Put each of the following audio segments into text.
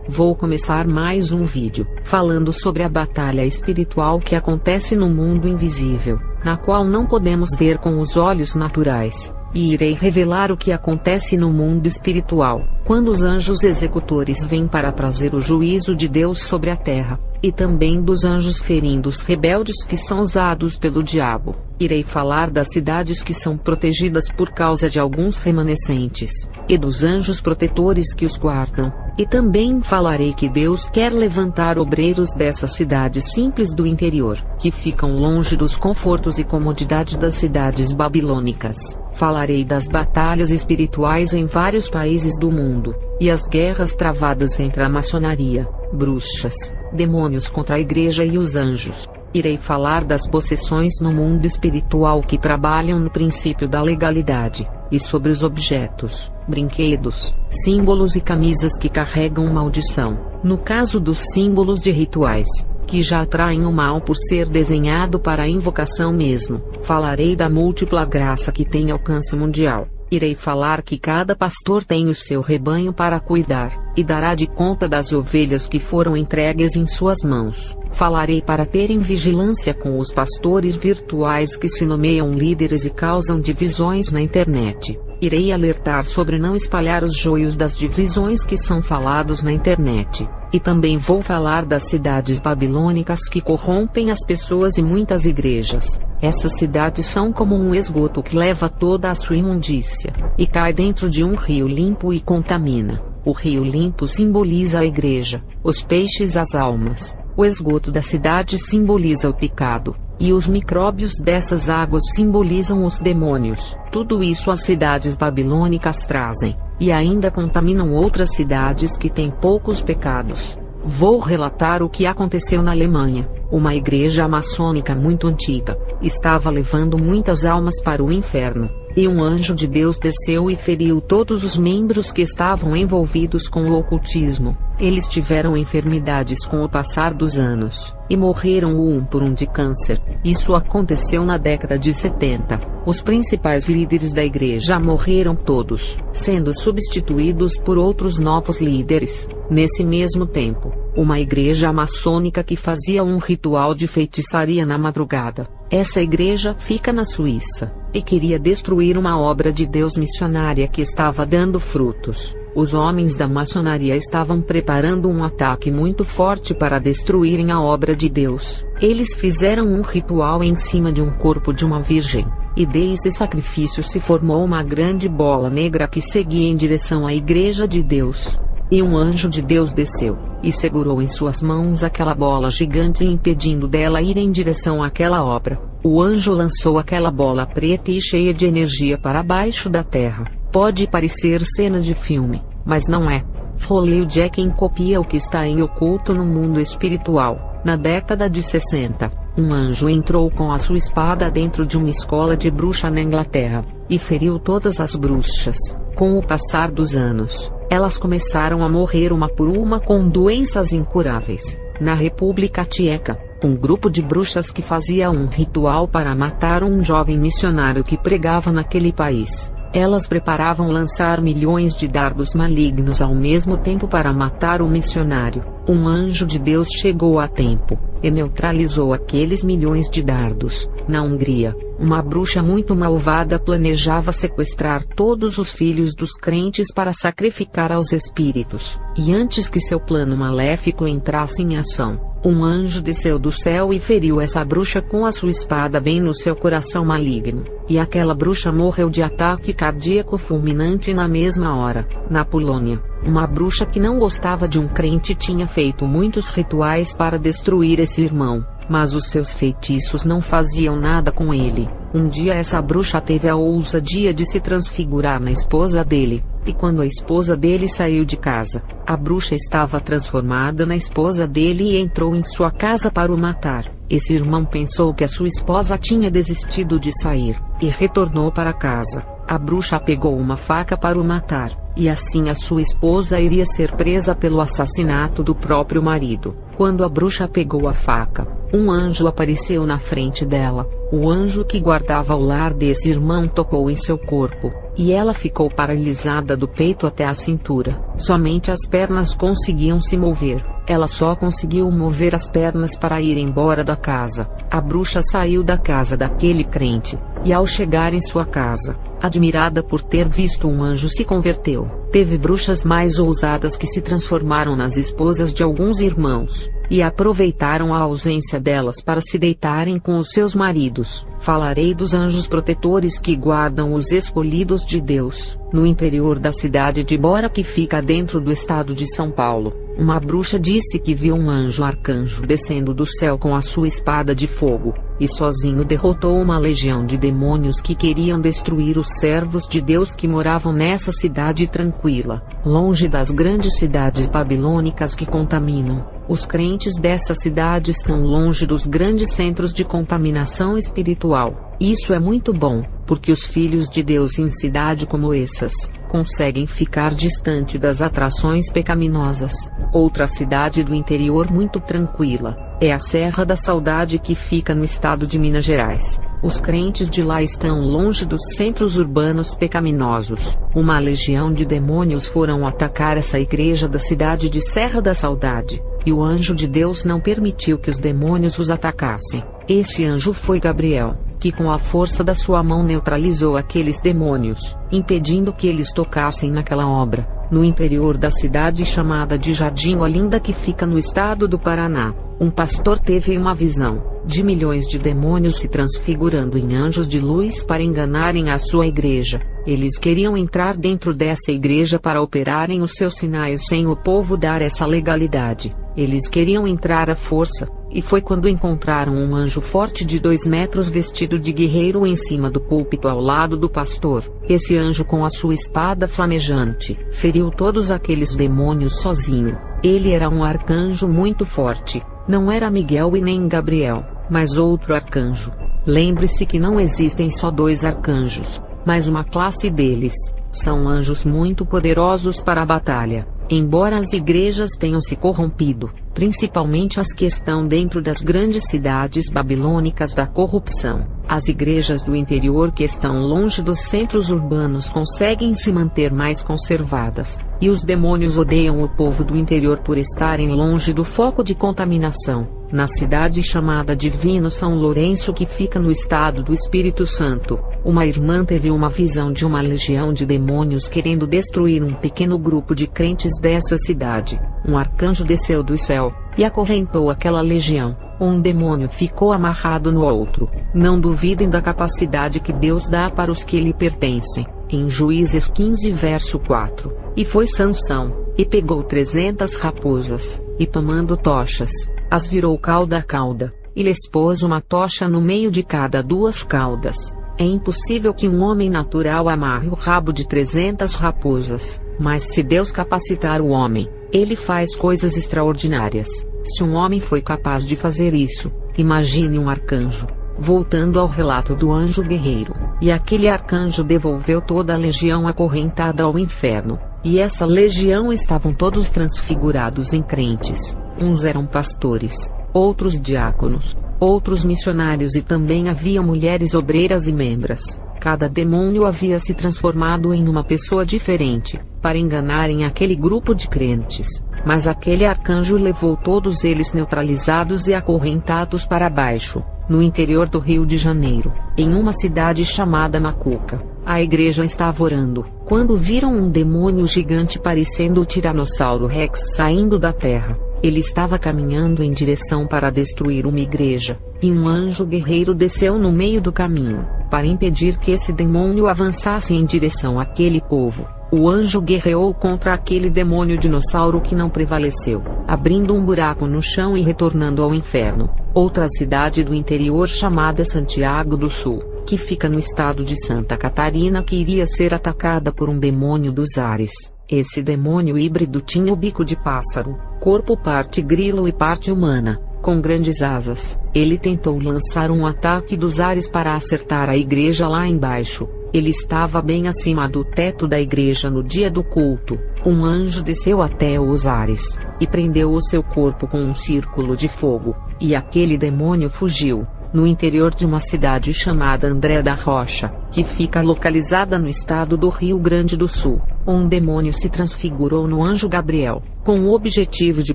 Vou começar mais um vídeo, falando sobre a batalha espiritual que acontece no mundo invisível, na qual não podemos ver com os olhos naturais, e irei revelar o que acontece no mundo espiritual, quando os anjos executores vêm para trazer o juízo de Deus sobre a terra, e também dos anjos ferindo os rebeldes que são usados pelo diabo. Irei falar das cidades que são protegidas por causa de alguns remanescentes, e dos anjos protetores que os guardam, e também falarei que Deus quer levantar obreiros dessas cidades simples do interior, que ficam longe dos confortos e comodidade das cidades babilônicas. Falarei das batalhas espirituais em vários países do mundo, e as guerras travadas entre a maçonaria, bruxas, demônios contra a igreja e os anjos. Irei falar das possessões no mundo espiritual que trabalham no princípio da legalidade, e sobre os objetos, brinquedos, símbolos e camisas que carregam maldição. No caso dos símbolos de rituais, que já atraem o mal por ser desenhado para a invocação mesmo, falarei da múltipla graça que tem alcance mundial. Irei falar que cada pastor tem o seu rebanho para cuidar, e dará de conta das ovelhas que foram entregues em suas mãos. Falarei para terem vigilância com os pastores virtuais que se nomeiam líderes e causam divisões na internet. Irei alertar sobre não espalhar os joios das divisões que são falados na internet. E também vou falar das cidades babilônicas que corrompem as pessoas e muitas igrejas. Essas cidades são como um esgoto que leva toda a sua imundícia, e cai dentro de um rio limpo e contamina. O rio limpo simboliza a igreja, os peixes as almas. O esgoto da cidade simboliza o pecado, e os micróbios dessas águas simbolizam os demônios. Tudo isso as cidades babilônicas trazem, e ainda contaminam outras cidades que têm poucos pecados. Vou relatar o que aconteceu na Alemanha. Uma igreja maçônica muito antiga estava levando muitas almas para o inferno, e um anjo de Deus desceu e feriu todos os membros que estavam envolvidos com o ocultismo. Eles tiveram enfermidades com o passar dos anos, e morreram um por um de câncer. Isso aconteceu na década de 70. Os principais líderes da igreja morreram todos, sendo substituídos por outros novos líderes. Nesse mesmo tempo, uma igreja maçônica que fazia um ritual de feitiçaria na madrugada. Essa igreja fica na Suíça, e queria destruir uma obra de Deus missionária que estava dando frutos. Os homens da maçonaria estavam preparando um ataque muito forte para destruírem a obra de Deus. Eles fizeram um ritual em cima de um corpo de uma virgem, e desse sacrifício se formou uma grande bola negra que seguia em direção à igreja de Deus. E um anjo de Deus desceu, e segurou em suas mãos aquela bola gigante impedindo dela ir em direção àquela obra. O anjo lançou aquela bola preta e cheia de energia para baixo da terra. Pode parecer cena de filme, mas não é. Hollywood é quem copia o que está em oculto no mundo espiritual. Na década de 60, um anjo entrou com a sua espada dentro de uma escola de bruxa na Inglaterra, e feriu todas as bruxas. Com o passar dos anos, elas começaram a morrer uma por uma com doenças incuráveis. Na República Tcheca, um grupo de bruxas que fazia um ritual para matar um jovem missionário que pregava naquele país. Elas preparavam lançar milhões de dardos malignos ao mesmo tempo para matar o missionário. Um anjo de Deus chegou a tempo, e neutralizou aqueles milhões de dardos. Na Hungria, uma bruxa muito malvada planejava sequestrar todos os filhos dos crentes para sacrificar aos espíritos. E antes que seu plano maléfico entrasse em ação, um anjo desceu do céu e feriu essa bruxa com a sua espada bem no seu coração maligno. E aquela bruxa morreu de ataque cardíaco fulminante na mesma hora. Na Polônia, uma bruxa que não gostava de um crente tinha feito muitos rituais para destruir esse irmão, mas os seus feitiços não faziam nada com ele. Um dia essa bruxa teve a ousadia de se transfigurar na esposa dele, e quando a esposa dele saiu de casa, a bruxa estava transformada na esposa dele e entrou em sua casa para o matar. Esse irmão pensou que a sua esposa tinha desistido de sair, e retornou para casa. A bruxa pegou uma faca para o matar, e assim a sua esposa iria ser presa pelo assassinato do próprio marido. Quando a bruxa pegou a faca, um anjo apareceu na frente dela. O anjo que guardava o lar desse irmão tocou em seu corpo, e ela ficou paralisada do peito até a cintura. Somente as pernas conseguiam se mover. Ela só conseguiu mover as pernas para ir embora da casa. A bruxa saiu da casa daquele crente, e ao chegar em sua casa, admirada por ter visto um anjo, se converteu. Teve bruxas mais ousadas que se transformaram nas esposas de alguns irmãos, e aproveitaram a ausência delas para se deitarem com os seus maridos. Falarei dos anjos protetores que guardam os escolhidos de Deus. No interior da cidade de Bora, que fica dentro do estado de São Paulo, uma bruxa disse que viu um anjo arcanjo descendo do céu com a sua espada de fogo, e sozinho derrotou uma legião de demônios que queriam destruir os servos de Deus que moravam nessa cidade tranquila, longe das grandes cidades babilônicas que contaminam. Os crentes dessa cidade estão longe dos grandes centros de contaminação espiritual. Isso é muito bom, porque os filhos de Deus em cidade como essas conseguem ficar distante das atrações pecaminosas. Outra cidade do interior muito tranquila é a Serra da Saudade, que fica no estado de Minas Gerais. Os crentes de lá estão longe dos centros urbanos pecaminosos. Uma legião de demônios foram atacar essa igreja da cidade de Serra da Saudade, e o anjo de Deus não permitiu que os demônios os atacassem. Esse anjo foi Gabriel, que com a força da sua mão neutralizou aqueles demônios, impedindo que eles tocassem naquela obra. No interior da cidade chamada de Jardim Olinda, que fica no estado do Paraná, um pastor teve uma visão de milhões de demônios se transfigurando em anjos de luz para enganarem a sua igreja. Eles queriam entrar dentro dessa igreja para operarem os seus sinais sem o povo dar essa legalidade. Eles queriam entrar à força, e foi quando encontraram um anjo forte de 2 metros vestido de guerreiro em cima do púlpito ao lado do pastor. Esse anjo, com a sua espada flamejante, feriu todos aqueles demônios sozinho. Ele era um arcanjo muito forte. Não era Miguel e nem Gabriel, mas outro arcanjo. Lembre-se que não existem só 2 arcanjos, mas uma classe deles. São anjos muito poderosos para a batalha. Embora as igrejas tenham se corrompido, principalmente as que estão dentro das grandes cidades babilônicas da corrupção, as igrejas do interior que estão longe dos centros urbanos conseguem se manter mais conservadas, e os demônios odeiam o povo do interior por estarem longe do foco de contaminação. Na cidade chamada Divino São Lourenço, que fica no estado do Espírito Santo, uma irmã teve uma visão de uma legião de demônios querendo destruir um pequeno grupo de crentes dessa cidade. Um arcanjo desceu do céu e acorrentou aquela legião. Um demônio ficou amarrado no outro. Não duvidem da capacidade que Deus dá para os que lhe pertencem. Em Juízes 15 verso 4. E foi Sansão, e pegou 300 raposas, e tomando tochas, as virou cauda a cauda, e lhes pôs uma tocha no meio de cada 2 caudas. É impossível que um homem natural amarre o rabo de 300 raposas, mas se Deus capacitar o homem, ele faz coisas extraordinárias. Se um homem foi capaz de fazer isso, imagine um arcanjo. Voltando ao relato do anjo guerreiro, e aquele arcanjo devolveu toda a legião acorrentada ao inferno, e essa legião estavam todos transfigurados em crentes. Uns eram pastores, outros diáconos, outros missionários, e também havia mulheres obreiras e membras. Cada demônio havia se transformado em uma pessoa diferente, para enganarem aquele grupo de crentes. Mas aquele arcanjo levou todos eles neutralizados e acorrentados para baixo, no interior do Rio de Janeiro, em uma cidade chamada Macuca. A igreja estava orando, quando viram um demônio gigante parecendo o Tiranossauro Rex saindo da terra. Ele estava caminhando em direção para destruir uma igreja, e um anjo guerreiro desceu no meio do caminho, para impedir que esse demônio avançasse em direção àquele povo. O anjo guerreou contra aquele demônio dinossauro, que não prevaleceu, abrindo um buraco no chão e retornando ao inferno. Outra cidade do interior chamada Santiago do Sul, que fica no estado de Santa Catarina, que iria ser atacada por um demônio dos ares. Esse demônio híbrido tinha o bico de pássaro, corpo parte grilo e parte humana, com grandes asas. Ele tentou lançar um ataque dos ares para acertar a igreja lá embaixo. Ele estava bem acima do teto da igreja no dia do culto. Um anjo desceu até os ares, e prendeu o seu corpo com um círculo de fogo, e aquele demônio fugiu. No interior de uma cidade chamada André da Rocha, que fica localizada no estado do Rio Grande do Sul, um demônio se transfigurou no anjo Gabriel, com o objetivo de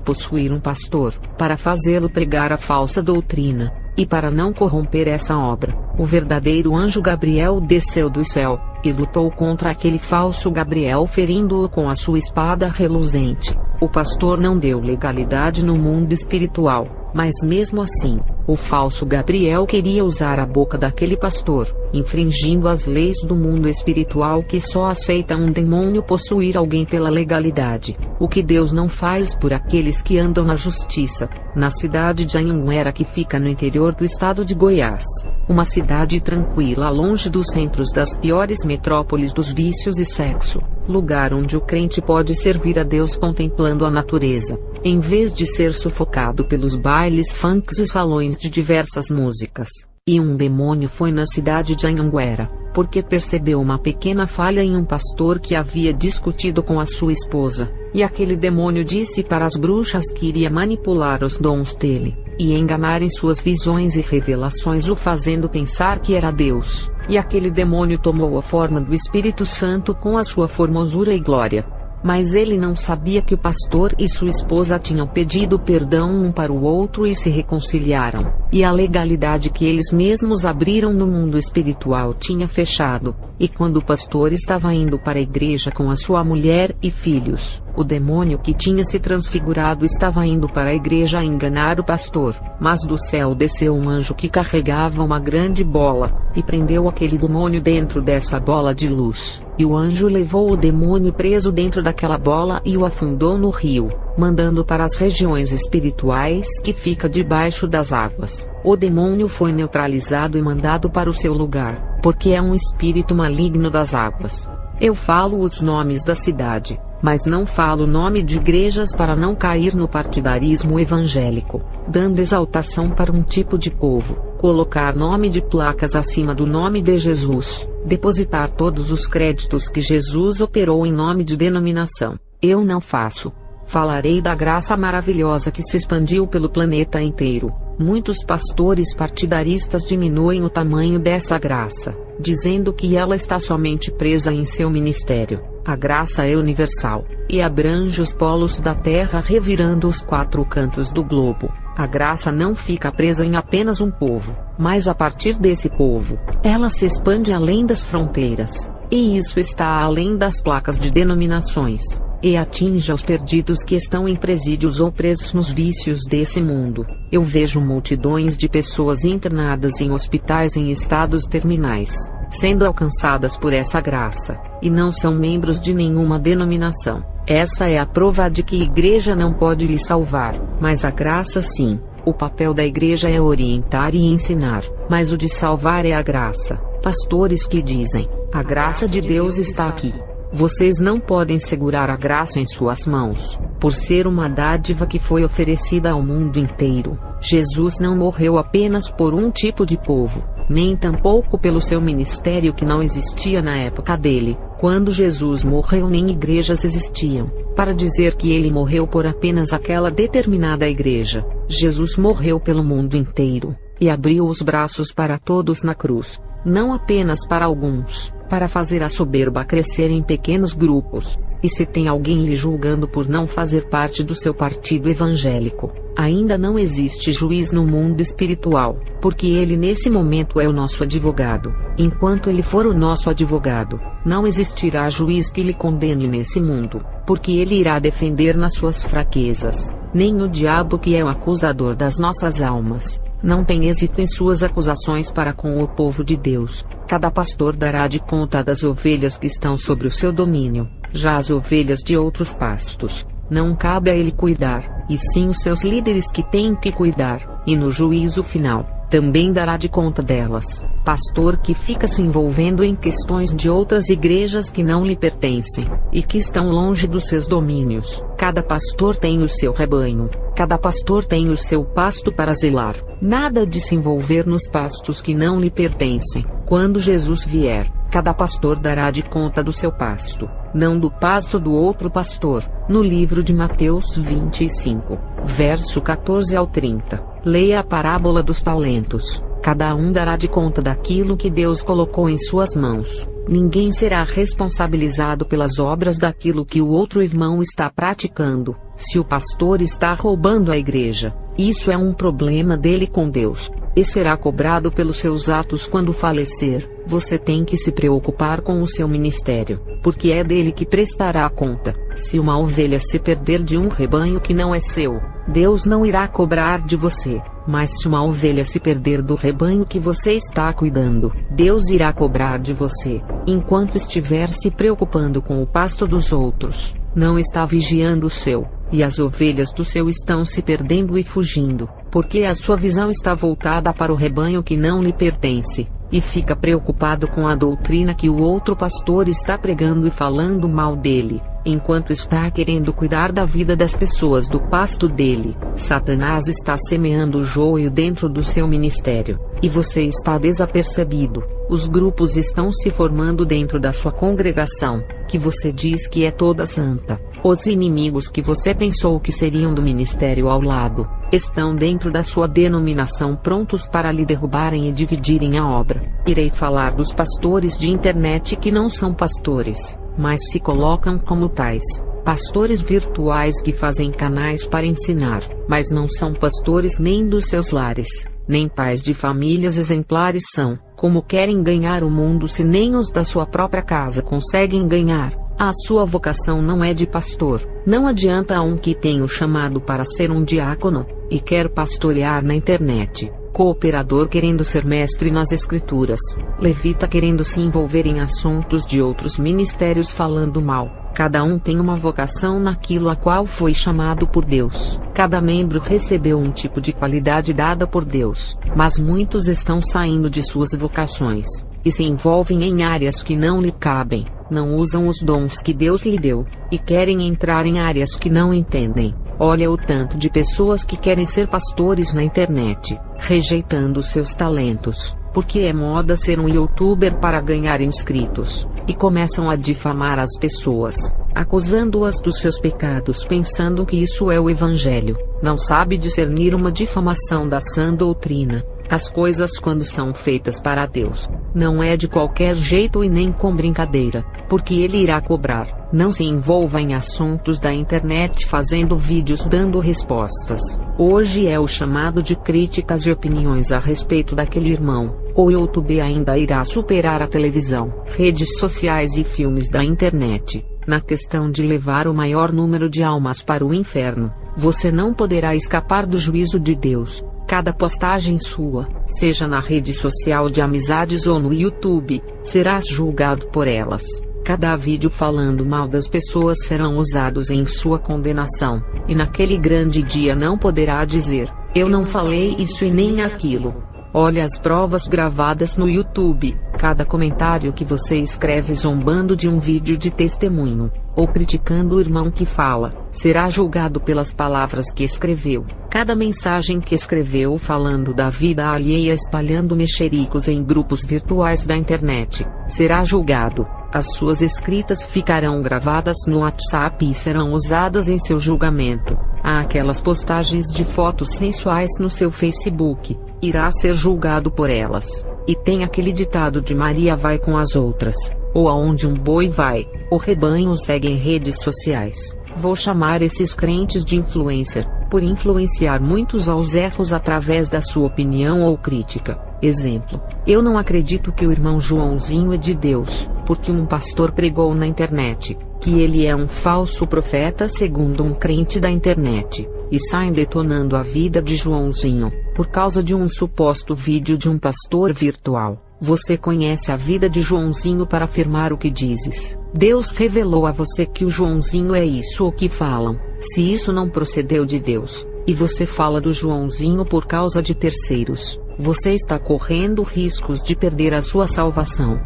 possuir um pastor, para fazê-lo pregar a falsa doutrina, e para não corromper essa obra. O verdadeiro anjo Gabriel desceu do céu, e lutou contra aquele falso Gabriel, ferindo-o com a sua espada reluzente. O pastor não deu legalidade no mundo espiritual, mas mesmo assim, o falso Gabriel queria usar a boca daquele pastor, infringindo as leis do mundo espiritual que só aceita um demônio possuir alguém pela legalidade, o que Deus não faz por aqueles que andam na justiça. Na cidade de Anhanguera, que fica no interior do estado de Goiás, uma cidade tranquila longe dos centros das piores metrópoles dos vícios e sexo, lugar onde o crente pode servir a Deus contemplando a natureza, em vez de ser sufocado pelos bailes funks e salões de diversas músicas. E um demônio foi na cidade de Anhanguera, porque percebeu uma pequena falha em um pastor que havia discutido com a sua esposa, e aquele demônio disse para as bruxas que iria manipular os dons dele, e enganar em suas visões e revelações, o fazendo pensar que era Deus. E aquele demônio tomou a forma do Espírito Santo com a sua formosura e glória. Mas ele não sabia que o pastor e sua esposa tinham pedido perdão um para o outro e se reconciliaram, e a legalidade que eles mesmos abriram no mundo espiritual tinha fechado. E quando o pastor estava indo para a igreja com a sua mulher e filhos, o demônio que tinha se transfigurado estava indo para a igreja a enganar o pastor. Mas do céu desceu um anjo que carregava uma grande bola, e prendeu aquele demônio dentro dessa bola de luz. E o anjo levou o demônio preso dentro daquela bola e o afundou no rio, mandando para as regiões espirituais que fica debaixo das águas. O demônio foi neutralizado e mandado para o seu lugar, porque é um espírito maligno das águas. Eu falo os nomes da cidade, mas não falo o nome de igrejas para não cair no partidarismo evangélico, dando exaltação para um tipo de povo, colocar nome de placas acima do nome de Jesus, depositar todos os créditos que Jesus operou em nome de denominação. Eu não faço. Falarei da graça maravilhosa que se expandiu pelo planeta inteiro. Muitos pastores partidaristas diminuem o tamanho dessa graça, dizendo que ela está somente presa em seu ministério. A graça é universal, e abrange os polos da terra, revirando os 4 cantos do globo. A graça não fica presa em apenas um povo, mas a partir desse povo, ela se expande além das fronteiras. E isso está além das placas de denominações, e atinge aos perdidos que estão em presídios ou presos nos vícios desse mundo. Eu vejo multidões de pessoas internadas em hospitais em estados terminais, sendo alcançadas por essa graça, e não são membros de nenhuma denominação. Essa é a prova de que a igreja não pode lhe salvar, mas a graça sim. O papel da igreja é orientar e ensinar, mas o de salvar é a graça. Pastores que dizem: a graça de Deus está aqui. Vocês não podem segurar a graça em suas mãos, por ser uma dádiva que foi oferecida ao mundo inteiro. Jesus não morreu apenas por um tipo de povo, nem tampouco pelo seu ministério que não existia na época dele. Quando Jesus morreu, nem igrejas existiam, para dizer que ele morreu por apenas aquela determinada igreja. Jesus morreu pelo mundo inteiro, e abriu os braços para todos na cruz, não apenas para alguns, para fazer a soberba crescer em pequenos grupos. E se tem alguém lhe julgando por não fazer parte do seu partido evangélico, ainda não existe juiz no mundo espiritual, porque ele nesse momento é o nosso advogado. Enquanto ele for o nosso advogado, não existirá juiz que lhe condene nesse mundo, porque ele irá defender nas suas fraquezas. Nem o diabo, que é o acusador das nossas almas, não tem êxito em suas acusações para com o povo de Deus. Cada pastor dará de conta das ovelhas que estão sobre o seu domínio. Já as ovelhas de outros pastos, não cabe a ele cuidar, e sim os seus líderes que têm que cuidar, e no juízo final, também dará de conta delas. Pastor que fica se envolvendo em questões de outras igrejas que não lhe pertencem, e que estão longe dos seus domínios. Cada pastor tem o seu rebanho, cada pastor tem o seu pasto para zelar. Nada de se envolver nos pastos que não lhe pertencem. Quando Jesus vier, Cada pastor dará de conta do seu pasto, não do pasto do outro pastor. No livro de Mateus 25, verso 14 ao 30, leia a parábola dos talentos. Cada um dará de conta daquilo que Deus colocou em suas mãos. Ninguém será responsabilizado pelas obras daquilo que o outro irmão está praticando. Se o pastor está roubando a igreja, isso é um problema dele com Deus, e será cobrado pelos seus atos quando falecer. Você tem que se preocupar com o seu ministério, porque é dele que prestará conta. Se uma ovelha se perder de um rebanho que não é seu, Deus não irá cobrar de você. Mas se uma ovelha se perder do rebanho que você está cuidando, Deus irá cobrar de você. Enquanto estiver se preocupando com o pasto dos outros, não está vigiando o seu, e as ovelhas do seu estão se perdendo e fugindo, porque a sua visão está voltada para o rebanho que não lhe pertence, e fica preocupado com a doutrina que o outro pastor está pregando e falando mal dele, enquanto está querendo cuidar da vida das pessoas do pasto dele. Satanás está semeando o joio dentro do seu ministério, e você está desapercebido. Os grupos estão se formando dentro da sua congregação, que você diz que é toda santa. Os inimigos que você pensou que seriam do ministério ao lado, estão dentro da sua denominação prontos para lhe derrubarem e dividirem a obra. Irei falar dos pastores de internet que não são pastores, mas se colocam como tais. Pastores virtuais que fazem canais para ensinar, mas não são pastores nem dos seus lares, nem pais de famílias exemplares são. Como querem ganhar o mundo se nem os da sua própria casa conseguem ganhar? A sua vocação não é de pastor. Não adianta a um que tem o chamado para ser um diácono, e quer pastorear na internet. Cooperador querendo ser mestre nas escrituras. Levita querendo se envolver em assuntos de outros ministérios falando mal. Cada um tem uma vocação naquilo a qual foi chamado por Deus. Cada membro recebeu um tipo de qualidade dada por Deus, mas muitos estão saindo de suas vocações, e se envolvem em áreas que não lhe cabem, não usam os dons que Deus lhe deu, e querem entrar em áreas que não entendem. Olha o tanto de pessoas que querem ser pastores na internet, rejeitando seus talentos, porque é moda ser um youtuber para ganhar inscritos, e começam a difamar as pessoas, acusando-as dos seus pecados pensando que isso é o evangelho. Não sabe discernir uma difamação da sã doutrina. As coisas quando são feitas para Deus, não é de qualquer jeito e nem com brincadeira, porque Ele irá cobrar. Não se envolva em assuntos da internet fazendo vídeos dando respostas. Hoje é o chamado de críticas e opiniões a respeito daquele irmão. O YouTube ainda irá superar a televisão, redes sociais e filmes da internet, na questão de levar o maior número de almas para o inferno. Você não poderá escapar do juízo de Deus. Cada postagem sua, seja na rede social de amizades ou no YouTube, serás julgado por elas. Cada vídeo falando mal das pessoas serão usados em sua condenação, e naquele grande dia não poderá dizer, eu não falei isso e nem aquilo. Olha as provas gravadas no YouTube. Cada comentário que você escreve zombando de um vídeo de testemunho, ou criticando o irmão que fala, será julgado pelas palavras que escreveu. Cada mensagem que escreveu falando da vida alheia espalhando mexericos em grupos virtuais da internet, será julgado. As suas escritas ficarão gravadas no WhatsApp e serão usadas em seu julgamento. Há aquelas postagens de fotos sensuais no seu Facebook, irá ser julgado por elas. E tem aquele ditado de Maria vai com as outras, ou aonde um boi vai, o rebanho segue em redes sociais. Vou chamar esses crentes de influencer, por influenciar muitos aos erros através da sua opinião ou crítica. Exemplo, eu não acredito que o irmão Joãozinho é de Deus, porque um pastor pregou na internet, que ele é um falso profeta segundo um crente da internet, e saem detonando a vida de Joãozinho, por causa de um suposto vídeo de um pastor virtual. Você conhece a vida de Joãozinho para afirmar o que dizes. Deus revelou a você que o Joãozinho é isso o que falam. Se isso não procedeu de Deus, e você fala do Joãozinho por causa de terceiros, você está correndo riscos de perder a sua salvação.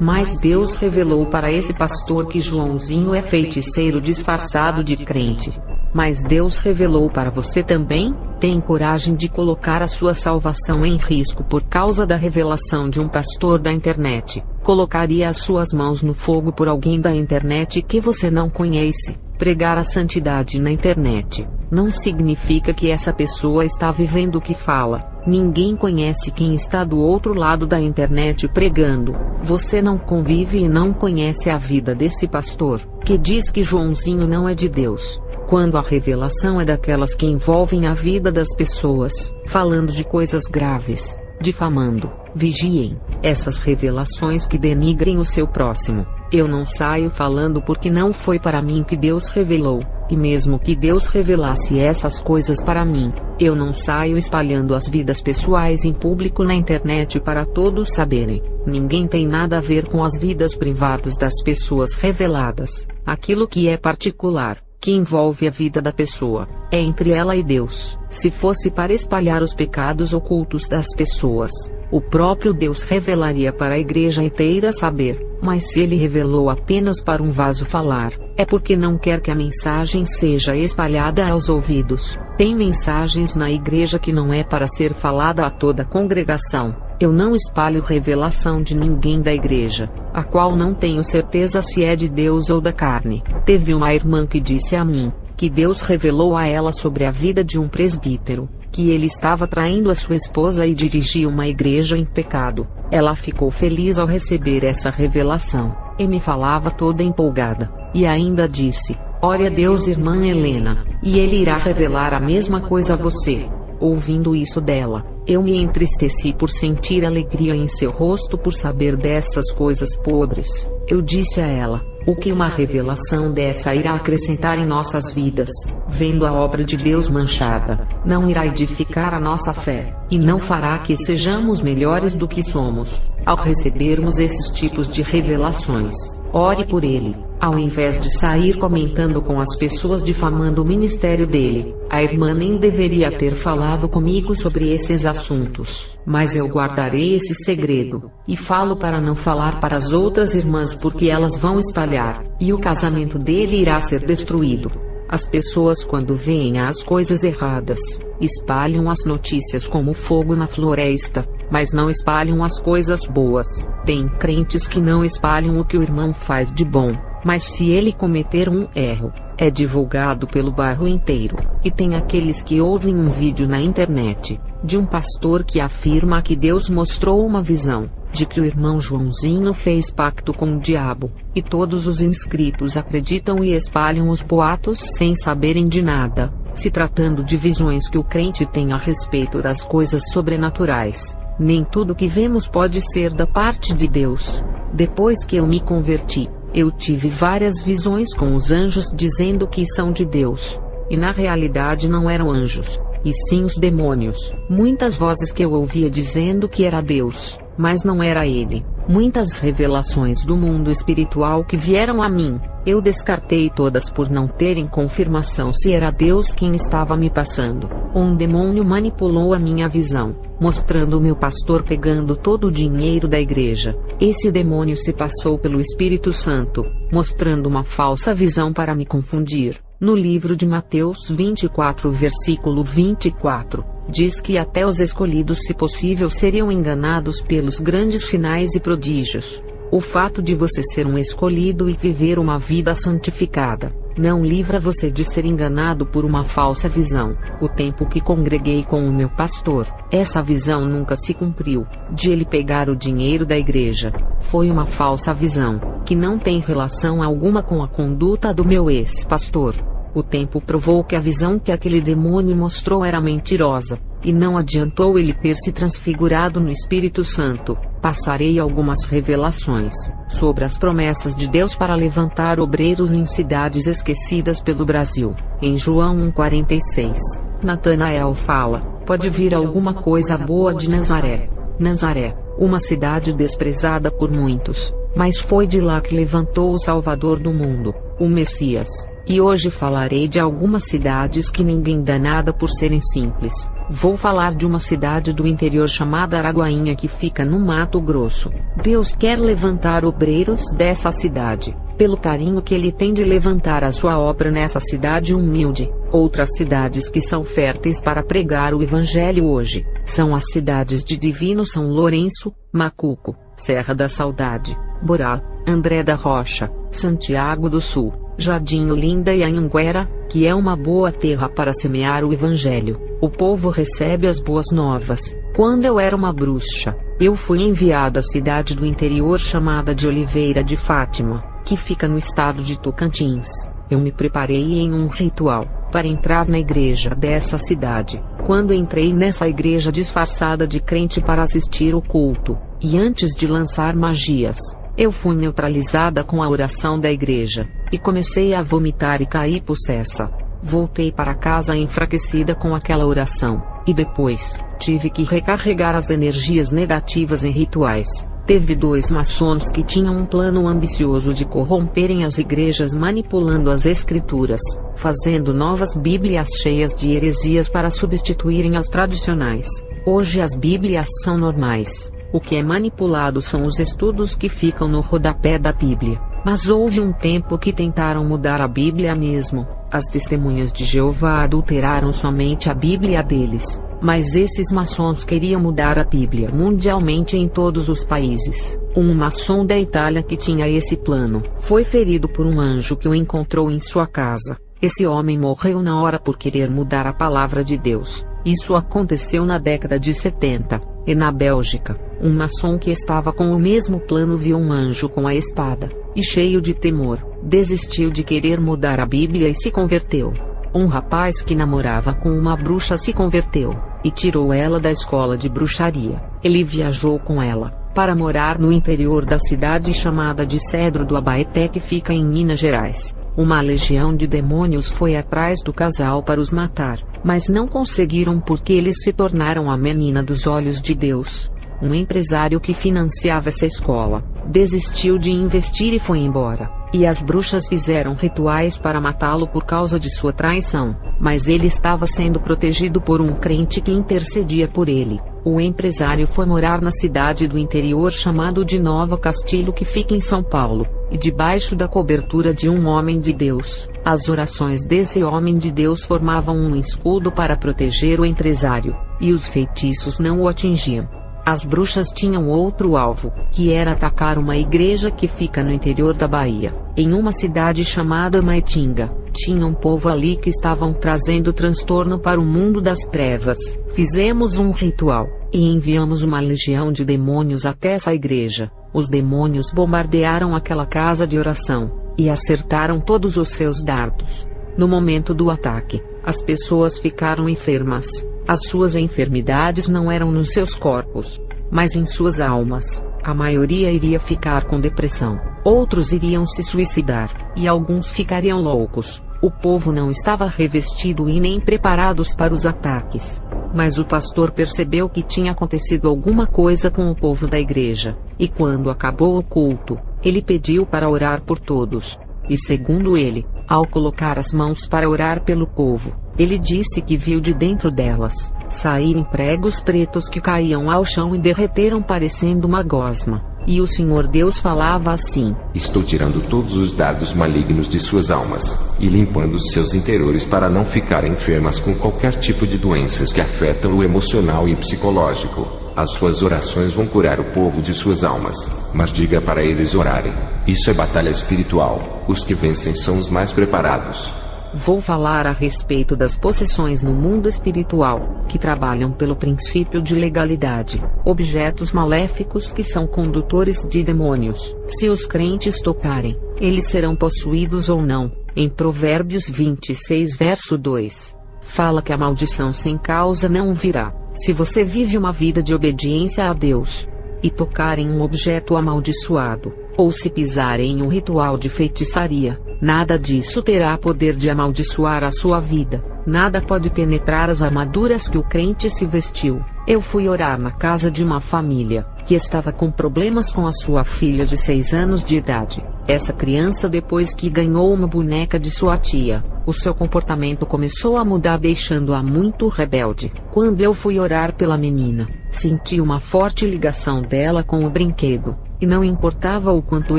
Mas Deus revelou para esse pastor que Joãozinho é feiticeiro disfarçado de crente. Mas Deus revelou para você também? Tem coragem de colocar a sua salvação em risco por causa da revelação de um pastor da internet? Colocaria as suas mãos no fogo por alguém da internet que você não conhece? Pregar a santidade na internet não significa que essa pessoa está vivendo o que fala. Ninguém conhece quem está do outro lado da internet pregando. Você não convive e não conhece a vida desse pastor, que diz que Joãozinho não é de Deus. Quando a revelação é daquelas que envolvem a vida das pessoas, falando de coisas graves, difamando, vigiem, essas revelações que denigrem o seu próximo. Eu não saio falando porque não foi para mim que Deus revelou, e mesmo que Deus revelasse essas coisas para mim, eu não saio espalhando as vidas pessoais em público na internet para todos saberem. Ninguém tem nada a ver com as vidas privadas das pessoas reveladas. Aquilo que é particular, que envolve a vida da pessoa, é entre ela e Deus. Se fosse para espalhar os pecados ocultos das pessoas, o próprio Deus revelaria para a igreja inteira saber. Mas se ele revelou apenas para um vaso falar, é porque não quer que a mensagem seja espalhada aos ouvidos. Tem mensagens na igreja que não é para ser falada a toda a congregação. Eu não espalho revelação de ninguém da igreja, a qual não tenho certeza se é de Deus ou da carne. Teve uma irmã que disse a mim, que Deus revelou a ela sobre a vida de um presbítero, que ele estava traindo a sua esposa e dirigia uma igreja em pecado. Ela ficou feliz ao receber essa revelação, e me falava toda empolgada, e ainda disse: ore a Deus, irmã Helena, e ele irá revelar a mesma coisa a você. Ouvindo isso dela, eu me entristeci por sentir alegria em seu rosto por saber dessas coisas podres. Eu disse a ela: o que uma revelação dessa irá acrescentar em nossas vidas, vendo a obra de Deus manchada? Não irá edificar a nossa fé, e não fará que sejamos melhores do que somos. Ao recebermos esses tipos de revelações, ore por ele, ao invés de sair comentando com as pessoas difamando o ministério dele. A irmã nem deveria ter falado comigo sobre esses assuntos, mas eu guardarei esse segredo, e falo para não falar para as outras irmãs porque elas vão espalhar, e o casamento dele irá ser destruído. As pessoas, quando veem as coisas erradas, espalham as notícias como fogo na floresta, mas não espalham as coisas boas. Tem crentes que não espalham o que o irmão faz de bom, mas se ele cometer um erro, é divulgado pelo bairro inteiro. E tem aqueles que ouvem um vídeo na internet, de um pastor que afirma que Deus mostrou uma visão, de que o irmão Joãozinho fez pacto com o diabo, e todos os inscritos acreditam e espalham os boatos sem saberem de nada, se tratando de visões que o crente tem a respeito das coisas sobrenaturais. Nem tudo que vemos pode ser da parte de Deus. Depois que eu me converti, eu tive várias visões com os anjos dizendo que são de Deus, e na realidade não eram anjos, e sim os demônios. Muitas vozes que eu ouvia dizendo que era Deus, mas não era ele. Muitas revelações do mundo espiritual que vieram a mim, eu descartei todas por não terem confirmação se era Deus quem estava me passando. Um demônio manipulou a minha visão, mostrando o meu pastor pegando todo o dinheiro da igreja. Esse demônio se passou pelo Espírito Santo, mostrando uma falsa visão para me confundir. No livro de Mateus 24, versículo 24, diz que até os escolhidos, se possível, seriam enganados pelos grandes sinais e prodígios. O fato de você ser um escolhido e viver uma vida santificada, não livra você de ser enganado por uma falsa visão. O tempo que congreguei com o meu pastor, essa visão nunca se cumpriu, de ele pegar o dinheiro da igreja. Foi uma falsa visão, que não tem relação alguma com a conduta do meu ex-pastor. O tempo provou que a visão que aquele demônio mostrou era mentirosa, e não adiantou ele ter se transfigurado no Espírito Santo. Passarei algumas revelações sobre as promessas de Deus para levantar obreiros em cidades esquecidas pelo Brasil. Em João 1,46, Natanael fala: pode vir alguma coisa boa de Nazaré. Nazaré, uma cidade desprezada por muitos, mas foi de lá que levantou o Salvador do mundo, o Messias. E hoje falarei de algumas cidades que ninguém dá nada por serem simples. Vou falar de uma cidade do interior chamada Araguainha que fica no Mato Grosso. Deus quer levantar obreiros dessa cidade. pelo carinho que ele tem de levantar a sua obra nessa cidade humilde. Outras cidades que são férteis para pregar o Evangelho hoje, são as cidades de Divino São Lourenço, Macuco, Serra da Saudade, Borá, André da Rocha, Santiago do Sul, Jardim Olinda e Anhanguera, que é uma boa terra para semear o Evangelho. O povo recebe as boas novas. Quando eu era uma bruxa, eu fui enviado à cidade do interior chamada de Oliveira de Fátima, que fica no estado de Tocantins. Eu me preparei em um ritual para entrar na igreja dessa cidade. Quando entrei nessa igreja disfarçada de crente para assistir o culto, e antes de lançar magias, eu fui neutralizada com a oração da igreja, e comecei a vomitar e caí possessa. Voltei para casa enfraquecida com aquela oração, e depois, tive que recarregar as energias negativas em rituais. Teve 2 maçons que tinham um plano ambicioso de corromperem as igrejas manipulando as escrituras, fazendo novas bíblias cheias de heresias para substituírem as tradicionais. Hoje as bíblias são normais. O que é manipulado são os estudos que ficam no rodapé da Bíblia. Mas houve um tempo que tentaram mudar a Bíblia mesmo. As testemunhas de Jeová adulteraram somente a Bíblia deles. Mas esses maçons queriam mudar a Bíblia mundialmente em todos os países. Um maçom da Itália que tinha esse plano foi ferido por um anjo que o encontrou em sua casa. Esse homem morreu na hora por querer mudar a palavra de Deus. Isso aconteceu na década de 70, e na Bélgica, um maçom que estava com o mesmo plano viu um anjo com a espada, e cheio de temor, desistiu de querer mudar a Bíblia e se converteu. Um rapaz que namorava com uma bruxa se converteu, e tirou ela da escola de bruxaria. Ele viajou com ela, para morar no interior da cidade chamada de Cedro do Abaeté, que fica em Minas Gerais. Uma legião de demônios foi atrás do casal para os matar, mas não conseguiram porque eles se tornaram a menina dos olhos de Deus. Um empresário que financiava essa escola desistiu de investir e foi embora. E as bruxas fizeram rituais para matá-lo por causa de sua traição, mas ele estava sendo protegido por um crente que intercedia por ele. O empresário foi morar na cidade do interior chamado de Nova Castilho, que fica em São Paulo, e debaixo da cobertura de um homem de Deus. As orações desse homem de Deus formavam um escudo para proteger o empresário, e os feitiços não o atingiam. As bruxas tinham outro alvo, que era atacar uma igreja que fica no interior da Bahia, em uma cidade chamada Maitinga. Tinha um povo ali que estavam trazendo transtorno para o mundo das trevas. Fizemos um ritual, e enviamos uma legião de demônios até essa igreja. Os demônios bombardearam aquela casa de oração, e acertaram todos os seus dardos. No momento do ataque, as pessoas ficaram enfermas. As suas enfermidades não eram nos seus corpos, mas em suas almas. A maioria iria ficar com depressão, outros iriam se suicidar, e alguns ficariam loucos. O povo não estava revestido e nem preparados para os ataques. Mas o pastor percebeu que tinha acontecido alguma coisa com o povo da igreja, e quando acabou o culto, ele pediu para orar por todos. E segundo ele, ao colocar as mãos para orar pelo povo, ele disse que viu de dentro delas saírem pregos pretos que caíam ao chão e derreteram parecendo uma gosma. E o Senhor Deus falava assim: estou tirando todos os dardos malignos de suas almas, e limpando os seus interiores para não ficarem enfermas com qualquer tipo de doenças que afetam o emocional e psicológico. As suas orações vão curar o povo de suas almas, mas diga para eles orarem. Isso é batalha espiritual. Os que vencem são os mais preparados. Vou falar a respeito das possessões no mundo espiritual, que trabalham pelo princípio de legalidade. Objetos maléficos que são condutores de demônios. Se os crentes tocarem, eles serão possuídos ou não. Em Provérbios 26 verso 2, fala que a maldição sem causa não virá. Se você vive uma vida de obediência a Deus, e tocar em um objeto amaldiçoado, ou se pisar em um ritual de feitiçaria, nada disso terá poder de amaldiçoar a sua vida. Nada pode penetrar as armaduras que o crente se vestiu. Eu fui orar na casa de uma família que estava com problemas com a sua filha de 6 anos de idade. Essa criança, depois que ganhou uma boneca de sua tia, o seu comportamento começou a mudar, deixando-a muito rebelde. Quando eu fui orar pela menina, senti uma forte ligação dela com o brinquedo. e não importava o quanto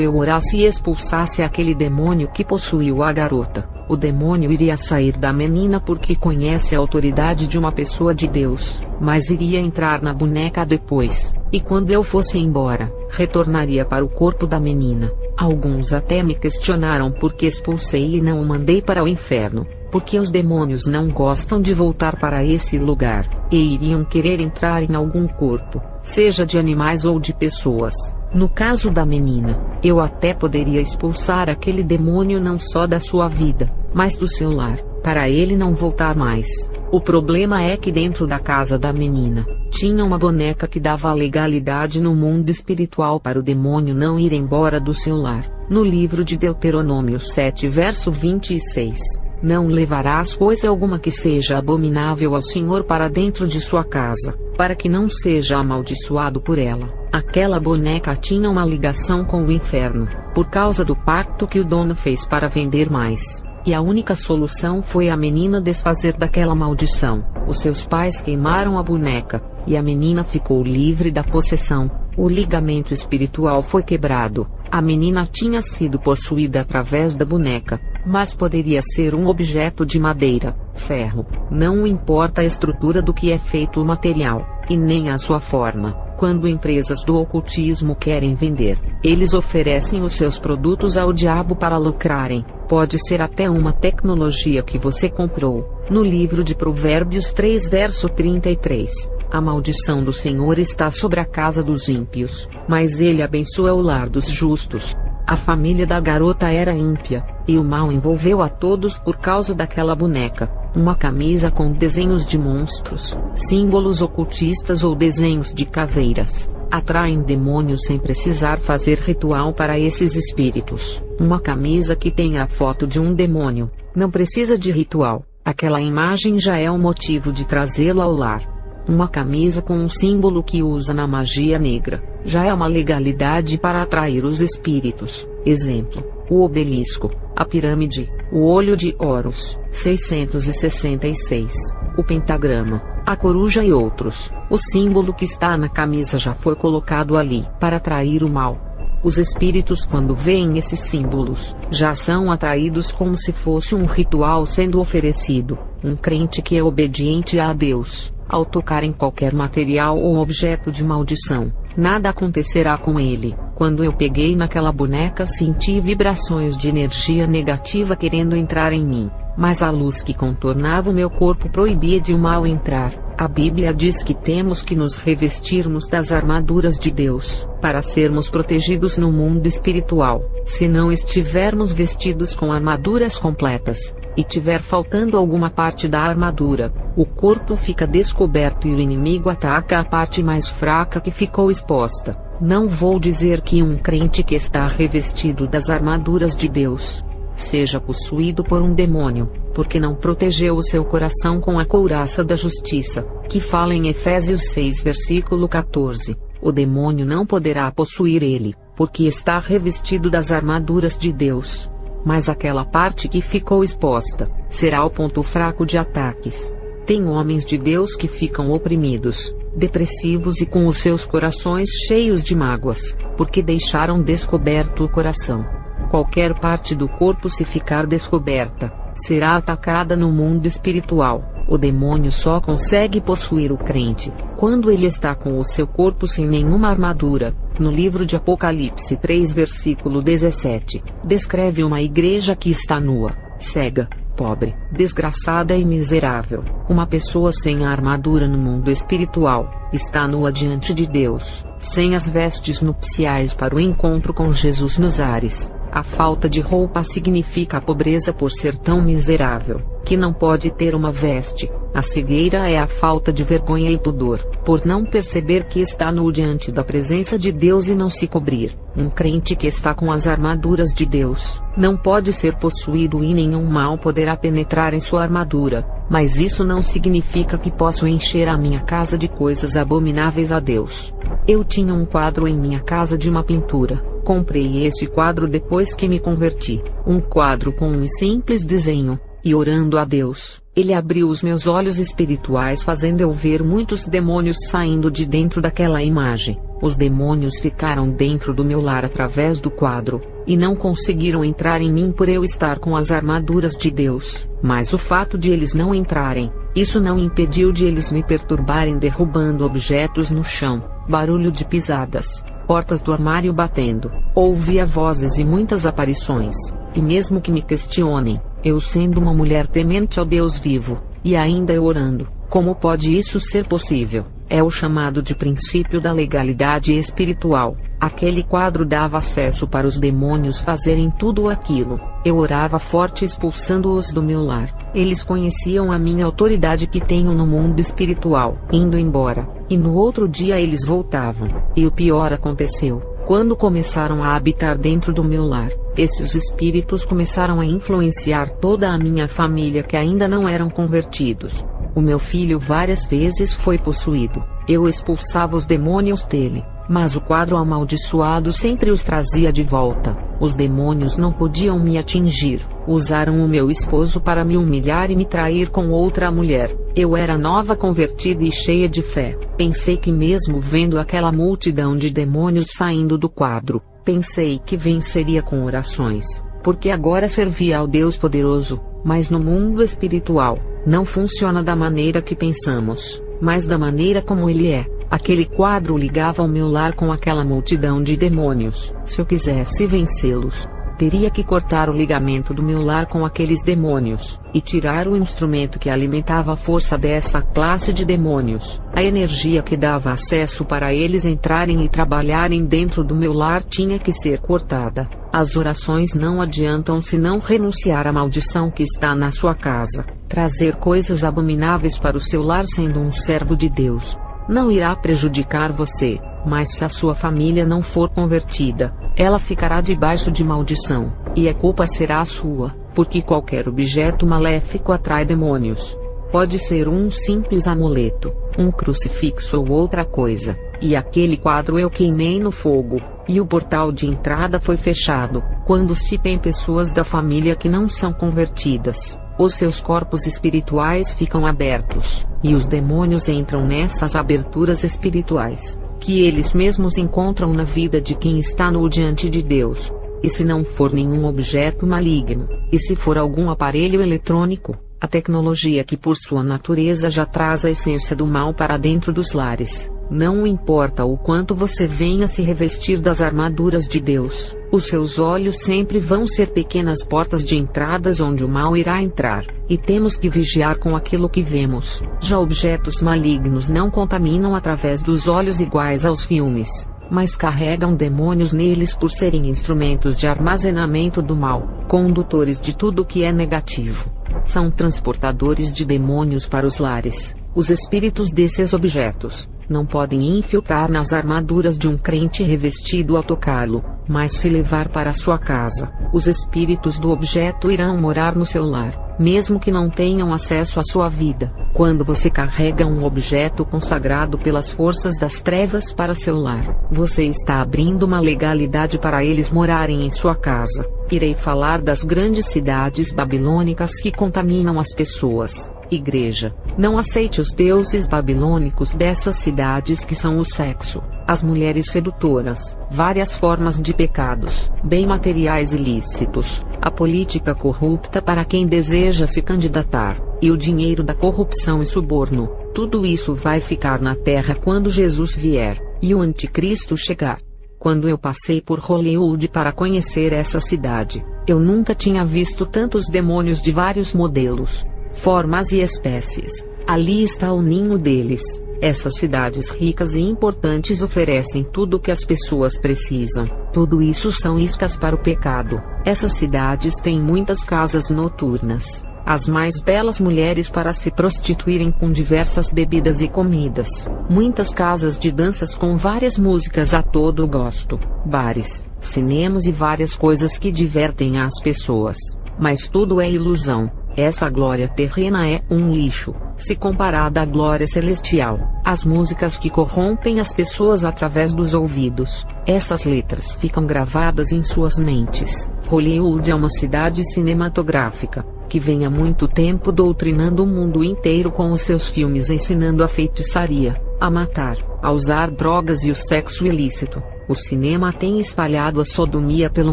eu orasse e expulsasse aquele demônio que possuiu a garota, o demônio iria sair da menina porque conhece a autoridade de uma pessoa de Deus, mas iria entrar na boneca depois, e quando eu fosse embora, retornaria para o corpo da menina. Alguns até me questionaram por que expulsei e não o mandei para o inferno, porque os demônios não gostam de voltar para esse lugar, e iriam querer entrar em algum corpo, seja de animais ou de pessoas. No caso da menina, eu até poderia expulsar aquele demônio não só da sua vida, mas do seu lar, para ele não voltar mais. O problema é que dentro da casa da menina, tinha uma boneca que dava a legalidade no mundo espiritual para o demônio não ir embora do seu lar. No livro de Deuteronômio 7 verso 26. Não levarás coisa alguma que seja abominável ao Senhor para dentro de sua casa, para que não seja amaldiçoado por ela. Aquela boneca tinha uma ligação com o inferno, por causa do pacto que o dono fez para vender mais. E a única solução foi a menina desfazer daquela maldição. Os seus pais queimaram a boneca, e a menina ficou livre da possessão. O ligamento espiritual foi quebrado. A menina tinha sido possuída através da boneca, mas poderia ser um objeto de madeira, ferro, não importa a estrutura do que é feito o material, e nem a sua forma. Quando empresas do ocultismo querem vender, eles oferecem os seus produtos ao diabo para lucrarem. Pode ser até uma tecnologia que você comprou. No livro de Provérbios 3 verso 33. A maldição do Senhor está sobre a casa dos ímpios, mas ele abençoa o lar dos justos. A família da garota era ímpia, e o mal envolveu a todos por causa daquela boneca. Uma camisa com desenhos de monstros, símbolos ocultistas ou desenhos de caveiras, atraem demônios sem precisar fazer ritual para esses espíritos. Uma camisa que tenha a foto de um demônio, não precisa de ritual, aquela imagem já é o motivo de trazê-lo ao lar. Uma camisa com um símbolo que usa na magia negra, já é uma legalidade para atrair os espíritos. Exemplo: o obelisco, a pirâmide, o olho de Horus, 666, o pentagrama, a coruja e outros. O símbolo que está na camisa já foi colocado ali para atrair o mal. Os espíritos, quando veem esses símbolos, já são atraídos como se fosse um ritual sendo oferecido. Um crente que é obediente a Deus, ao tocar em qualquer material ou objeto de maldição, nada acontecerá com ele. Quando eu peguei naquela boneca, senti vibrações de energia negativa querendo entrar em mim, mas a luz que contornava o meu corpo proibia de o mal entrar. A Bíblia diz que temos que nos revestirmos das armaduras de Deus, para sermos protegidos no mundo espiritual. Se não estivermos vestidos com armaduras completas, e tiver faltando alguma parte da armadura, o corpo fica descoberto e o inimigo ataca a parte mais fraca que ficou exposta. Não vou dizer que um crente que está revestido das armaduras de Deus seja possuído por um demônio, porque não protegeu o seu coração com a couraça da justiça, que fala em Efésios 6 versículo 14. O demônio não poderá possuir ele, porque está revestido das armaduras de Deus. Mas aquela parte que ficou exposta, será o ponto fraco de ataques. Tem homens de Deus que ficam oprimidos, depressivos e com os seus corações cheios de mágoas, porque deixaram descoberto o coração. Qualquer parte do corpo, se ficar descoberta, será atacada no mundo espiritual. O demônio só consegue possuir o crente quando ele está com o seu corpo sem nenhuma armadura. No livro de Apocalipse 3 versículo 17, descreve uma igreja que está nua, cega, pobre, desgraçada e miserável. Uma pessoa sem a armadura no mundo espiritual, está nua diante de Deus, sem as vestes nupciais para o encontro com Jesus nos ares. A falta de roupa significa a pobreza por ser tão miserável, que não pode ter uma veste. A cegueira é a falta de vergonha e pudor, por não perceber que está nu diante da presença de Deus e não se cobrir. Um crente que está com as armaduras de Deus, não pode ser possuído e nenhum mal poderá penetrar em sua armadura, mas isso não significa que posso encher a minha casa de coisas abomináveis a Deus. Eu tinha um quadro em minha casa de uma pintura. Comprei esse quadro depois que me converti. Um quadro com um simples desenho, e orando a Deus, Ele abriu os meus olhos espirituais, fazendo eu ver muitos demônios saindo de dentro daquela imagem. Os demônios ficaram dentro do meu lar através do quadro, e não conseguiram entrar em mim por eu estar com as armaduras de Deus. Mas o fato de eles não entrarem, isso não impediu de eles me perturbarem, derrubando objetos no chão, barulho de pisadas, portas do armário batendo. Ouvia vozes e muitas aparições, e mesmo que me questionem, eu sendo uma mulher temente ao Deus vivo, e ainda eu orando, como pode isso ser possível? É o chamado de princípio da legalidade espiritual. Aquele quadro dava acesso para os demônios fazerem tudo aquilo. Eu orava forte expulsando-os do meu lar. Eles conheciam a minha autoridade que tenho no mundo espiritual, indo embora, e no outro dia eles voltavam. E o pior aconteceu. Quando começaram a habitar dentro do meu lar, esses espíritos começaram a influenciar toda a minha família que ainda não eram convertidos. O meu filho várias vezes foi possuído. Eu expulsava os demônios dele, mas o quadro amaldiçoado sempre os trazia de volta. Os demônios não podiam me atingir. Usaram o meu esposo para me humilhar e me trair com outra mulher. Eu era nova convertida e cheia de fé. Pensei que mesmo vendo aquela multidão de demônios saindo do quadro, pensei que venceria com orações, porque agora servia ao Deus poderoso. Mas no mundo espiritual, não funciona da maneira que pensamos, mas da maneira como ele é. Aquele quadro ligava o meu lar com aquela multidão de demônios. Se eu quisesse vencê-los, teria que cortar o ligamento do meu lar com aqueles demônios, e tirar o instrumento que alimentava a força dessa classe de demônios. A energia que dava acesso para eles entrarem e trabalharem dentro do meu lar tinha que ser cortada. As orações não adiantam se não renunciar à maldição que está na sua casa. Trazer coisas abomináveis para o seu lar sendo um servo de Deus não irá prejudicar você, mas se a sua família não for convertida, ela ficará debaixo de maldição, e a culpa será sua, porque qualquer objeto maléfico atrai demônios. Pode ser um simples amuleto, um crucifixo ou outra coisa, e aquele quadro eu queimei no fogo, e o portal de entrada foi fechado. Quando se tem pessoas da família que não são convertidas, os seus corpos espirituais ficam abertos, e os demônios entram nessas aberturas espirituais, que eles mesmos encontram na vida de quem está no diante de Deus. E se não for nenhum objeto maligno, e se for algum aparelho eletrônico, a tecnologia que por sua natureza já traz a essência do mal para dentro dos lares, não importa o quanto você venha se revestir das armaduras de Deus, os seus olhos sempre vão ser pequenas portas de entradas onde o mal irá entrar, e temos que vigiar com aquilo que vemos. Já objetos malignos não contaminam através dos olhos iguais aos filmes, mas carregam demônios neles por serem instrumentos de armazenamento do mal, condutores de tudo que é negativo. São transportadores de demônios para os lares. Os espíritos desses objetos não podem infiltrar nas armaduras de um crente revestido ao tocá-lo, mas se levar para sua casa, os espíritos do objeto irão morar no seu lar, mesmo que não tenham acesso à sua vida. Quando você carrega um objeto consagrado pelas forças das trevas para seu lar, você está abrindo uma legalidade para eles morarem em sua casa. Irei falar das grandes cidades babilônicas que contaminam as pessoas. Igreja, não aceite os deuses babilônicos dessas cidades que são o sexo, as mulheres sedutoras, várias formas de pecados, bem materiais ilícitos, a política corrupta para quem deseja se candidatar, e o dinheiro da corrupção e suborno. Tudo isso vai ficar na terra quando Jesus vier, e o anticristo chegar. Quando eu passei por Hollywood para conhecer essa cidade, eu nunca tinha visto tantos demônios de vários modelos, formas e espécies. Ali está o ninho deles. Essas cidades ricas e importantes oferecem tudo o que as pessoas precisam. Tudo isso são iscas para o pecado. Essas cidades têm muitas casas noturnas, as mais belas mulheres para se prostituírem com diversas bebidas e comidas, muitas casas de danças com várias músicas a todo gosto, bares, cinemas e várias coisas que divertem as pessoas. Mas tudo é ilusão. Essa glória terrena é um lixo, se comparada à glória celestial. As músicas que corrompem as pessoas através dos ouvidos, essas letras ficam gravadas em suas mentes. Hollywood é uma cidade cinematográfica. que vem há muito tempo doutrinando o mundo inteiro com os seus filmes ensinando a feitiçaria, a matar, a usar drogas e o sexo ilícito. O cinema tem espalhado a sodomia pelo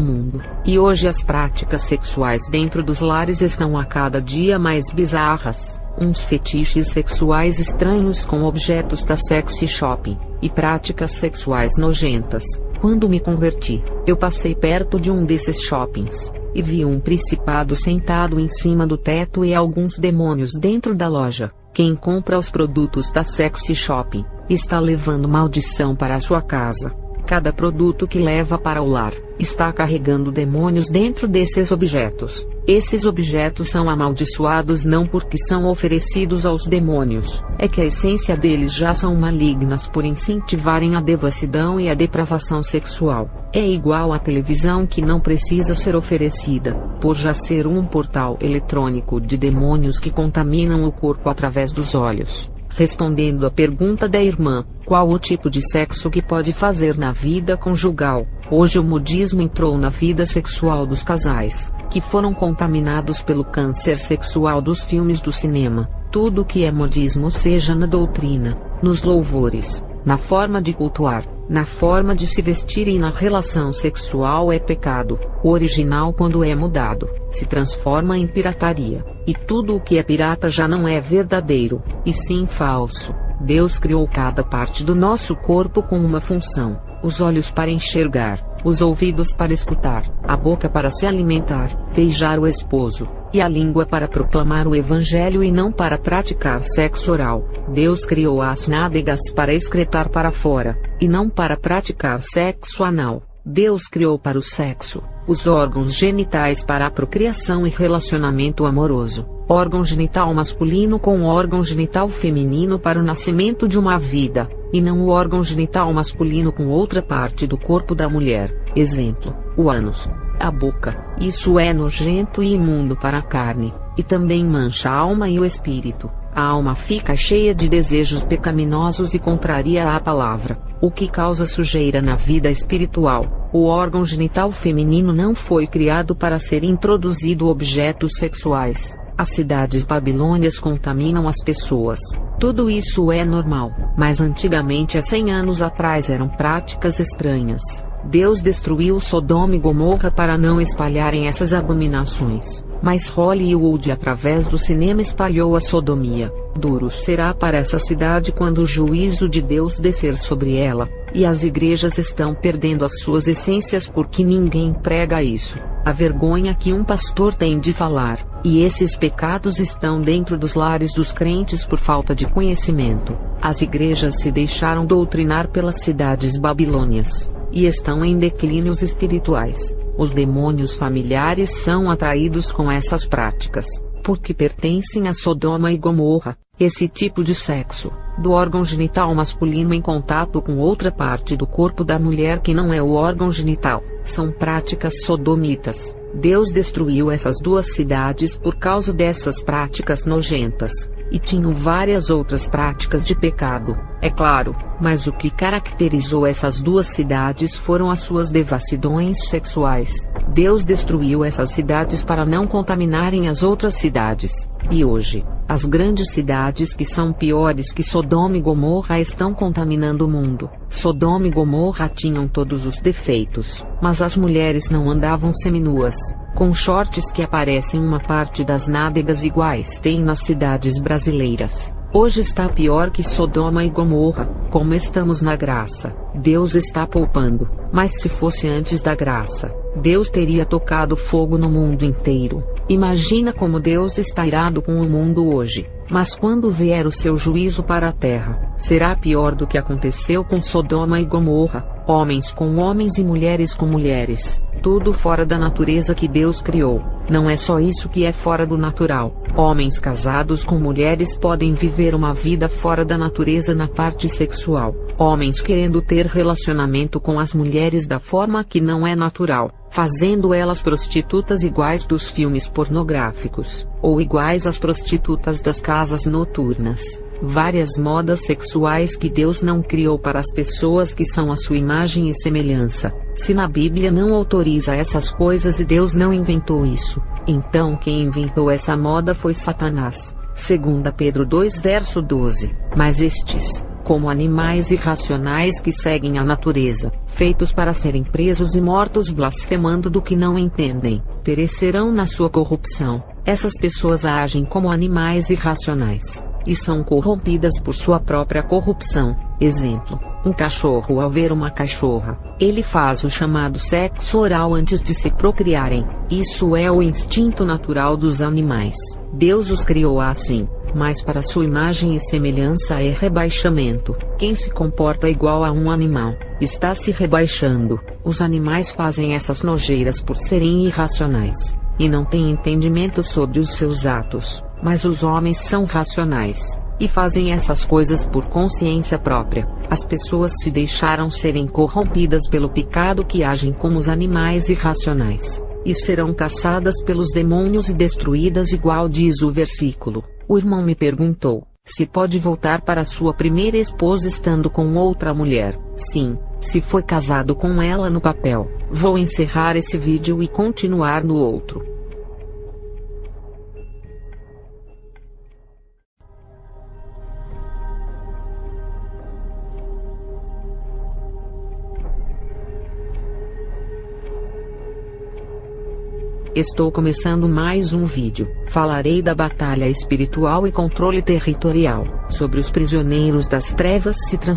mundo, e hoje as práticas sexuais dentro dos lares estão a cada dia mais bizarras. Uns fetiches sexuais estranhos com objetos da sexy shopping, e práticas sexuais nojentas. Quando me converti, eu passei perto de um desses shoppings, e vi um principado sentado em cima do teto e alguns demônios dentro da loja. Quem compra os produtos da sexy shopping, está levando maldição para a sua casa. Cada produto que leva para o lar, está carregando demônios dentro desses objetos. Esses objetos são amaldiçoados não porque são oferecidos aos demônios, é que a essência deles já são malignas por incentivarem a devassidão e a depravação sexual. É igual à televisão que não precisa ser oferecida, por já ser um portal eletrônico de demônios que contaminam o corpo através dos olhos. Respondendo à pergunta da irmã, qual o tipo de sexo que pode fazer na vida conjugal? Hoje o modismo entrou na vida sexual dos casais, que foram contaminados pelo câncer sexual dos filmes do cinema. Tudo que é modismo, seja na doutrina, nos louvores, na forma de cultuar, na forma de se vestir e na relação sexual é pecado. O original, quando é mudado, se transforma em pirataria. E tudo o que é pirata já não é verdadeiro, e sim falso. Deus criou cada parte do nosso corpo com uma função: os olhos para enxergar, os ouvidos para escutar, a boca para se alimentar, beijar o esposo, e a língua para proclamar o evangelho e não para praticar sexo oral. Deus criou as nádegas para excretar para fora, e não para praticar sexo anal. Deus criou para o sexo, os órgãos genitais para a procriação e relacionamento amoroso, órgão genital masculino com órgão genital feminino para o nascimento de uma vida, e não o órgão genital masculino com outra parte do corpo da mulher. Exemplo, o ânus, a boca. Isso é nojento e imundo para a carne, e também mancha a alma e o espírito. A alma fica cheia de desejos pecaminosos e contraria à palavra, o que causa sujeira na vida espiritual. O órgão genital feminino não foi criado para ser introduzido objetos sexuais. As cidades babilônias contaminam as pessoas. Tudo isso é normal, mas antigamente há 100 anos atrás eram práticas estranhas. Deus destruiu Sodoma e Gomorra para não espalharem essas abominações. Mas Hollywood através do cinema espalhou a sodomia. Duro será para essa cidade quando o juízo de Deus descer sobre ela, e as igrejas estão perdendo as suas essências porque ninguém prega isso. A vergonha que um pastor tem de falar, e esses pecados estão dentro dos lares dos crentes por falta de conhecimento. As igrejas se deixaram doutrinar pelas cidades babilônias, e estão em declínios espirituais. Os demônios familiares são atraídos com essas práticas, porque pertencem a Sodoma e Gomorra. Esse tipo de sexo, do órgão genital masculino em contato com outra parte do corpo da mulher que não é o órgão genital, são práticas sodomitas. Deus destruiu essas duas cidades por causa dessas práticas nojentas, e tinham várias outras práticas de pecado, é claro, mas o que caracterizou essas duas cidades foram as suas devassidões sexuais. Deus destruiu essas cidades para não contaminarem as outras cidades, e hoje, as grandes cidades que são piores que Sodoma e Gomorra estão contaminando o mundo. Sodoma e Gomorra tinham todos os defeitos, mas as mulheres não andavam seminuas, com shorts que aparecem uma parte das nádegas iguais tem nas cidades brasileiras. Hoje está pior que Sodoma e Gomorra. Como estamos na graça, Deus está poupando, mas se fosse antes da graça, Deus teria tocado fogo no mundo inteiro. Imagina como Deus está irado com o mundo hoje. Mas quando vier o seu juízo para a terra, será pior do que aconteceu com Sodoma e Gomorra, homens com homens e mulheres com mulheres, tudo fora da natureza que Deus criou. Não é só isso que é fora do natural. Homens casados com mulheres podem viver uma vida fora da natureza na parte sexual. Homens querendo ter relacionamento com as mulheres da forma que não é natural, fazendo elas prostitutas iguais dos filmes pornográficos, ou iguais às prostitutas das casas noturnas. Várias modas sexuais que Deus não criou para as pessoas que são a sua imagem e semelhança. Se na Bíblia não autoriza essas coisas e Deus não inventou isso, Então quem inventou essa moda foi Satanás. 2 Pedro 2 verso 12. Mas estes, como animais irracionais que seguem a natureza, feitos para serem presos e mortos blasfemando do que não entendem, perecerão na sua corrupção. Essas pessoas agem como animais irracionais, e são corrompidas por sua própria corrupção. Exemplo: um cachorro ao ver uma cachorra, ele faz o chamado sexo oral antes de se procriarem. Isso é o instinto natural dos animais. Deus os criou assim, mas para sua imagem e semelhança é rebaixamento. Quem se comporta igual a um animal, está se rebaixando. Os animais fazem essas nojeiras por serem irracionais, e não têm entendimento sobre os seus atos, mas os homens são racionais, e fazem essas coisas por consciência própria. As pessoas se deixaram serem corrompidas pelo pecado que agem como os animais irracionais, e serão caçadas pelos demônios e destruídas, igual diz o versículo. O irmão me perguntou se pode voltar para sua primeira esposa estando com outra mulher. Sim, se foi casado com ela no papel. Vou encerrar esse vídeo e continuar no outro. Estou começando mais um vídeo. Falarei da batalha espiritual e controle territorial, sobre os prisioneiros das trevas se transformando